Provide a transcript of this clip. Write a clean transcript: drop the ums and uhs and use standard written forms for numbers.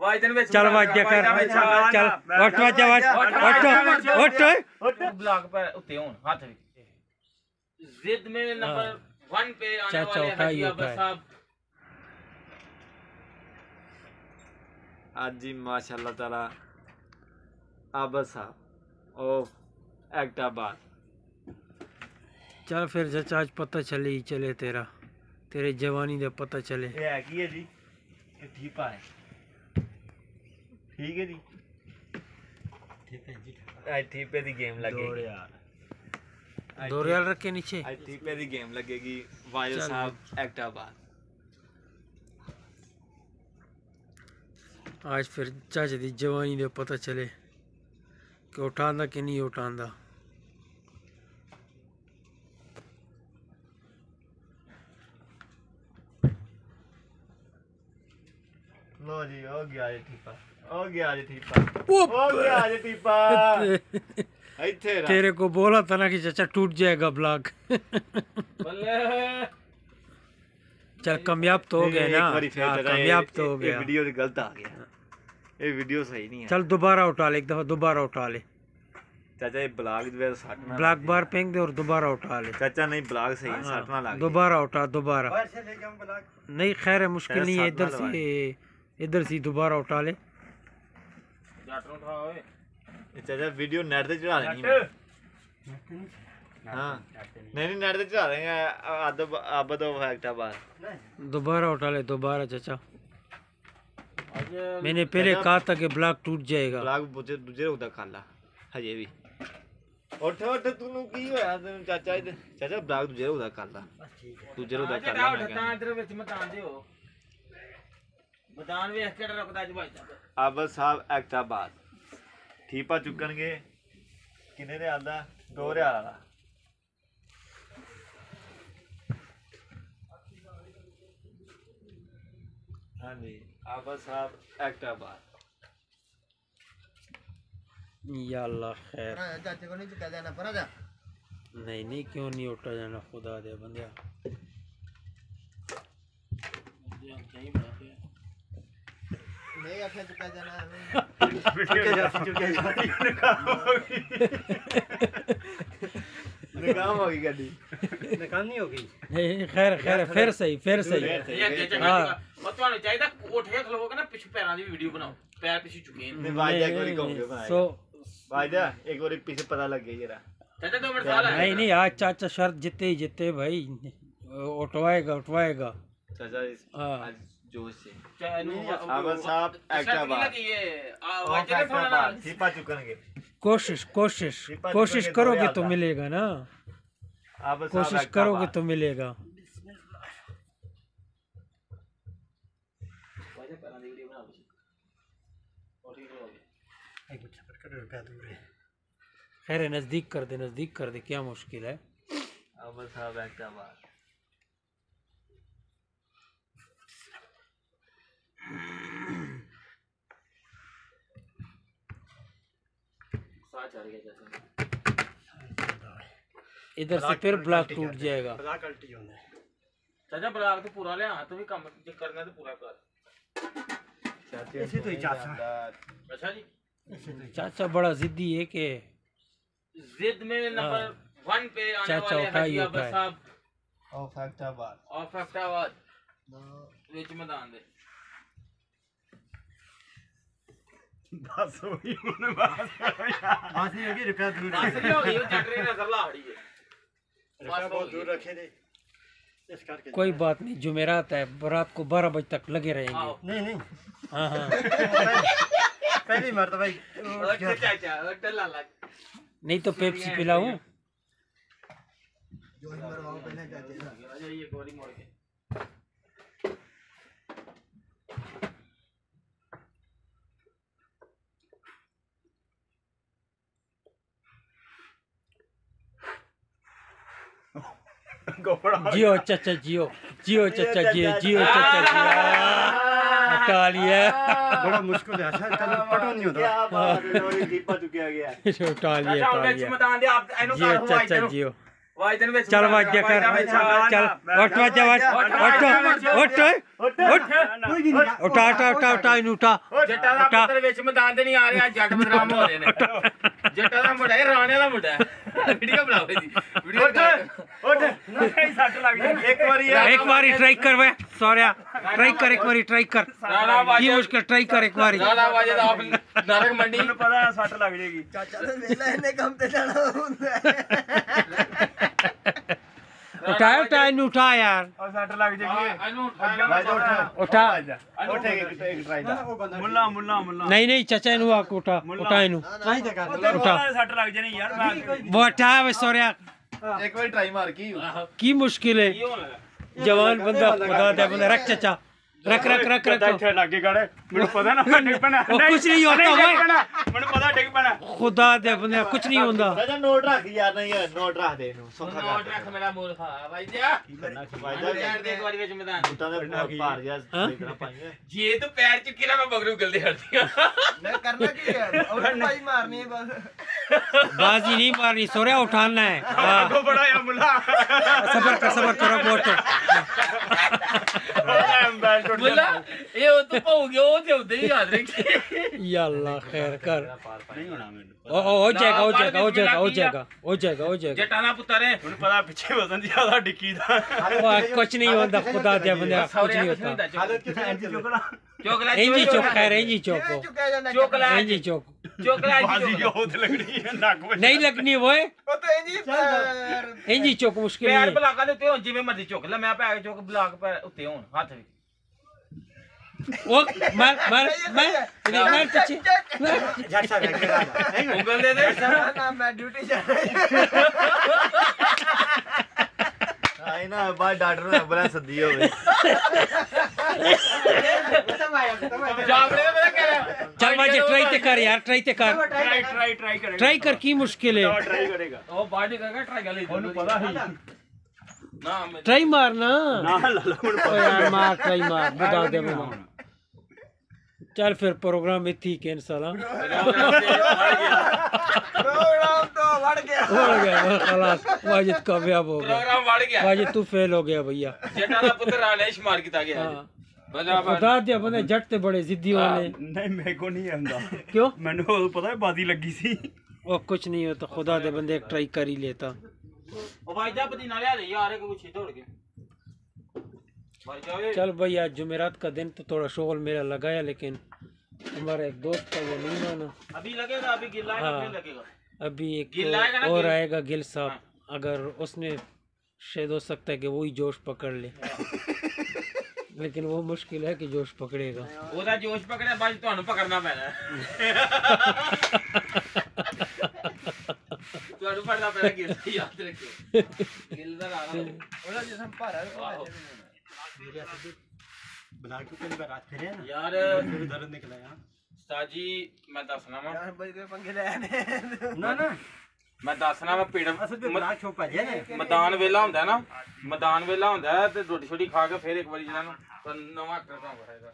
चल वाज कर चल उठ उठ ब्लॉक पर उते होन हाथ जिद में नंबर 1 पे आने वाले हाजी अब्बास साहब आज जी माशाल्लाह ताला अब्बास साहब ओ एक्टाबाद। चल फिर चाचा आज पता चले ही चले तेरे जवानी दे पता चले। ये है की है जी, ये ठीपा है, ठीक है जी, आज ठीपे दी गेम लगेगी, दो रियाल रख के नीचे आज ठीपे दी गेम लगेगी। वाजिद साहब एक्टाबाद। आज फिर चाचा दी जवानी दे पता चले कि उठांदा कि नहीं उठांदा। लो जी हो गया जी ठीपा, हो गया जी ठीपा, हो गया जी ठीपा। तेरे को बोला था ना कि चाचा टूट जाएगा ब्लॉक। चल कामयाब तो हो गया ना, कामयाब तो हो गया। वीडियो गलत आ गया, ये वीडियो सही नहीं है। चल दोबारा उठा ले, एक दफा दोबारा उठा ले चाचा, ये ब्लॉक ब्लॉक बार फेंक दे और दोबारा उठा ले। चाचा नहीं ब्लॉक सही है, साटना लग दोबारा उठा, दोबारा नहीं, खैर है, मुश्किल नहीं है, इधर से दोबारा उठा ले। चाचा वीडियो नेट पे चढ़ा देनी है। हाँ नहीं नेट पे चढ़ा देंगे। अब तो एक्टाबाद दोबारा उठा ले, दोबारा चाचा। मैंने पहले कहा था कि ब्लॉक टूट जाएगा। ब्लॉक मुझे दूसरे उधर खाला हजे भी उठ उठ तूनु की होया तेनु चाचा चाचा ब्लॉक दूसरे उधर खाला दूसरे उधर खाला। मैं इधर विच मतान दियो मतान वे केड़ा रखदा जी भाई साहब। अब साहब एक्टाबाद ठीपा चुकणगे किने ने आंदा 2 रियाल वाला। हाँ जी अब साहब एक्टाबाद। या अल्लाह खैर। चाचे को नहीं चुका जाना पर आजा। नहीं क्यों नहीं उठा जाना, खुदा दे बंदिया। नहीं आखे चुका जाना निकाम होगी गाड़ी, निकाम नहीं होगी। नहीं खैर फिर सही हां ਤੁਹਾਨੂੰ ਚਾਹੀਦਾ ਉੱਠ ਕੇ ਖਲੋਗੇ ਨਾ ਪਿੱਛੇ ਪੈਰਾਂ ਦੀ ਵੀਡੀਓ ਬਣਾਓ, ਪੈਰ ਪਿੱਛੇ ਝੁਕੇ ਨੇ। वायदा एक बारी घूम के सो वायदा एक बारी पीछे पता लग गई जरा। चाचा 2 मिनट साल है। नहीं आज चाचा शर्त जीते ही जीते भाई, उठवाएगा चाचा आज जोश से। अब साहब एक्टाबाद ठीपा चुकणगे। कोशिश करोगे तो मिलेगा ना, कोशिश करोगे तो मिलेगा। खैर नजदीक कर दे क्या मुश्किल है। अब साहब एक्टाबाद इधर से फिर ब्लॉक टूट जाएगा। चाचा ब्लॉक तो पूरा ले, तो भी काम करना तो पूरा कर। इसी तो ही चाचा। अच्छा जी चाचा बड़ा जिद्दी है कि जिद में नंबर 1 पे आने चाचा वाले हाजी उठाई अब्बास साहब ऑफ एक्टाबाद विच मैदान दे। बस होगी बस नहीं होगी, रुपया दूर बस नहीं होगी, वो चट रही नजर ला रही है। रुपया बहुत दूर रखे थे इस करके। कोई बात नहीं, जुमेरात है, रात को 12 बजे तक लगे रहेंगे। नहीं हाँ पहली मर्तबा चाचा डल्ला लग नहीं तो पेप्सी पिलाऊं। जो ही मरवाओ पहले चाचे से। ये गोली मोड़ के जियो चाचा जियो चाचा जियो हटा लिया। बड़ा मुश्किल है, अच्छा चल पटो नहीं होता। क्या बात है, ठीपा चुकिया गया। उठा लिया मैदान दे आप एनु जियो कर हो चाचा आई जियो। ਵਾਜਨ ਵਿੱਚ चल वाज कर चल उठ वाजा वाज उठ उठ उठ उठा उठा उठा उठा इन उठा ਜੱਟਾਂ ਦਾ ਪੁੱਤਰ ਵਿੱਚ ਮੈਦਾਨ ਤੇ ਨਹੀਂ ਆ ਰਿਹਾ ਜੱਟ ਬਦਨਾਮ ਹੋ ਰਹੇ ਨੇ ਜੱਟਾਂ ਦਾ ਮੁੰਡਾ ਇਹ ਰਾਣੇ ਦਾ ਮੁੰਡਾ ਵੀਡੀਓ ਬਣਾਓ ਜੀ ਵੀਡੀਓ ਉੱਠ ਨਹੀਂ ਸੱਟ ਲੱਗ ਜਾਣੀ एक बारी ट्राई कर वे सौर्या ट्राई कर एक बारी ट्राई कर ਰਾਣਾ ਵਾਜਨ ये मुश्किल ट्राई कर एक बारी ਰਾਣਾ ਵਾਜਨ ਆਪ ਨਾਰਕ ਮੰਡੀ ਮੈਨੂੰ ਪਤਾ ਸੱਟ ਲੱਗ ਜਾਏਗੀ उठाया उठा इन उठा यार ਔਰ ਸੱਟ ਲੱਗ ਜਾਏਗੀ ਇਹਨੂੰ उठा ਉੱਠ ਇੱਕ ਟਰਾਈ ਦਾ ਮੁੱਲਾ ਮੁੱਲਾ ਮੁੱਲਾ नहीं नहीं चाचा इन उठा उठा इन ਉਠਾ ਸੱਟ ਲੱਗ ਜਾਣੀ ਯਾਰ ਮੈਂ वो उठा वे सौर्या ਇੱਕ ਵਾਰੀ ਟਰਾਈ ਮਾਰ ਕੀ की मुश्किल है जवान बंदा खुदा दे बंदा रख चाचा रख रख रख रख ਇੱਥੇ ਲੱਗੇ ਗੜ ਮੈਨੂੰ ਪਤਾ ਨਾ ਮੈਂ ਡਿੱਗ ਪੈਣਾ ਉਹ ਕੁਛ ਨਹੀਂ ਹੁੰਦਾ ਓਏ ਮੈਨੂੰ ਪਤਾ ਡਿੱਗ ਪੈਣਾ खुदा दे बंदा कुछ नहीं होता ਰਾਜਾ ਨੋਟ ਰੱਖ ਯਾਰ ਨਹੀਂ ਨੋਟ ਰੱਖ ਦੇ ਇਹਨੂੰ ਸੌਖਾ ਨੋਟ ਕਰ ਰੱਖ ਮੇਰਾ ਮੂਲ ਖਾ ਬਾਈ ਜੀ ਪੈਰ ਦੇ ਇੱਕ ਵਾਰੀ ਵਿੱਚ ਮੈਦਾਨ ਬੂਟਾਂ ਦੇ ਭਾਰ ਜਿਹਾ ਦੇਖਣਾ ਪਾਈਏ ਜੇ ਤੂੰ ਪੈਰ ਚੁੱਕੀ ਨਾ ਮੈਂ ਬਗਰੂ ਗਲਦੀ ਹੜਦੀਆਂ बाजी नहीं मारनी सोरे उठाना है हाँ। ਬੜਾ ਆ ਮੁੱਲਾ सबर करो बहुत ਬੋਲਾ ਇਹ ਉਹ ਤੂੰ ਭੌ ਗਿਆ ਉਹ ਤੇ ਉਦੇ ਹੀ ਯਾਦ ਰੱਖੀ या अल्लाह खैर कर ਨਹੀਂ ਹੋਣਾ ਮੈਨੂੰ हो जाएगा हो जाएगा हो जाएगा हो जाएगा हो जाएगा हो जाएगा ਜੱਟਾਂ ਦਾ ਪੁੱਤਰ ਹੈ ਮੈਨੂੰ ਪਤਾ ਪਿੱਛੇ ਵਜ਼ਨ ਜ਼ਿਆਦਾ ਡਿੱਕੀ ਦਾ वाह, कुछ नहीं होता खुदा दे बंदा कुछ नहीं होता ਚੋਕਲਾ इंजी चौक खैर इंजी चौक को ਚੋਕਲਾ इंजी चौक ਚੋਕਲਾ ਬਾਜ਼ੀ ਉਹ ਤੇ ਲੱਗਣੀ ਹੈ ਨੱਕ ਵਿੱਚ नहीं लगनी वो इंजी चौक मुश्किल ਪੈਰ नहीं है ਬਲਾਕਾਂ ਦੇ ਉੱਤੇ ਹੋਣ ਜਿਵੇਂ ਮਰਜ਼ੀ ਚੁੱਕ ਲੈ ਮੈਂ ਪੈ ਚੁੱਕ ਬਲਾਕ ਪੈਰ ਉੱਤੇ ਹੋਣ ਹੱਥ ਵੀ वो मार मार मार पीछे ਉਂਗਲ ਦੇ ਦੇ ਆਈ ਨਾ ਬਾਹਰ ਡਾਕਟਰ ਨੂੰ ਐਂਬੂਲੈਂਸ ਸੱਦੀ ਹੋਵੇ ਜਾਬੜੇ ਦਾ ਮੇਰਾ ਕਹਿ ਰਿਹਾ चल बाजी ट्राई ते कर यार ट्राई ते कर ਟਰਾਈ ਕਰੇਗਾ ट्राई कर की मुश्किल है ਟਰਾਈ ਕਰੇਗਾ ਉਹ ਬਾਡੀ ਕਰੇਗਾ ਟਰਾਈ ਕਰ ਲਈ ਉਹਨੂੰ ਪਤਾ ਹੀ ਨਾ ਮੈਂ ट्राई मारना ਨਾ ਲਾ ਮੈਨੂੰ ओ यार मार ट्राई मार बता दे मुझे चल फिर प्रोग्राम इतनी के इंशाल्लाह हो गया खलास वाजिद कामयाब हो गया ਪ੍ਰੋਗਰਾਮ ਵੜ ਗਿਆ वाजिद तू फेल हो गया भैया ਜੱਟਾਂ ਦਾ ਪੁੱਤਰ ਰਾਣੇ ਸ਼ਮਾਰ ਕੀਤਾ ਗਿਆ हाँ ਬਰਾਬਰ बता दिया बंदे जट ते बड़े जिद्दी वाले ਨਹੀਂ ਮੇਰੇ ਕੋ ਨਹੀਂ ਆਉਂਦਾ क्यों ਮੈਨੂੰ ਉਹ ਪਤਾ ਹੈ ਬਾਜ਼ੀ ਲੱਗੀ ਸੀ वो कुछ नहीं होता खुदा दे बंदे एक ट्राई कर ही लेता ਉਹ ਭਾਈ ਜਾ ਪਦੀਨਾ ਲਿਆ ਦੇ ਯਾਰ ਇਹ ਕੁਛ ਤੋੜ ਕੇ ਮਰ ਜਾਵੇ चल भाई आज जुमेरात का दिन तो थोड़ा शोर मेरा लगाया लेकिन हमारा एक दोस्त था वो नहीं माना अभी लगेगा अभी गिल्ला है हाँ। फिर लगेगा अभी एक गिल आएगा ना, और गिल। आएगा गिल साहब अगर उसने शायद हो सकता है कि वही जोश पकड़ ले लेकिन वो मुश्किल है कि जोश पकड़ेगा ਉਹਦਾ ਜੋਸ਼ ਪਕੜਿਆ ਬਾਅਦ 'ਚ ਤੁਹਾਨੂੰ ਪਕੜਨਾ ਪੈਣਾ ਤੁਹਾਨੂੰ ਫੜਨਾ ਪੈਣਾ ਗਿੱਲ ਯਾਦ ਰੱਖਿਓ ਗਿੱਲ ਦਾ ਰਾਣਾ ਉਹਦਾ ਜਿਸਮ ਭਾਰਾ ਬਲਾਕ ਤੋਂ ਕਿੰਨੀ ਵਾਰ ਰਾਤ ਫਿਰਿਆ ਨਾ ਯਾਰ ਫਿਰ ਦਰਦ ਨਿਕਲਿਆ ਯਾਰ ਉਸਤਾਦ ਜੀ ਮੈਂ ਦੱਸਣਾ ਵਾ ਨਾ ਮੈਂ ਦੱਸਣਾ ਵਾ ਪੀੜ ਅਸਲ ਤੇ ਬਲਾਕ ਛੋ ਭਜਿਆ ਨੇ ਮੈਦਾਨ ਵੇਲਾ ਹੁੰਦਾ ਨਾ ਮੈਦਾਨ ਵੇਲਾ ਹੁੰਦਾ ਤੇ ਰੋਟੀ ਛੋਟੀ ਖਾ ਕੇ ਫਿਰ ਇੱਕ ਵਾਰੀ ਜਿਹਨਾਂ ਨੂੰ ਨਵਾਂ ਕਰਦਾ ਹੋਏਗਾ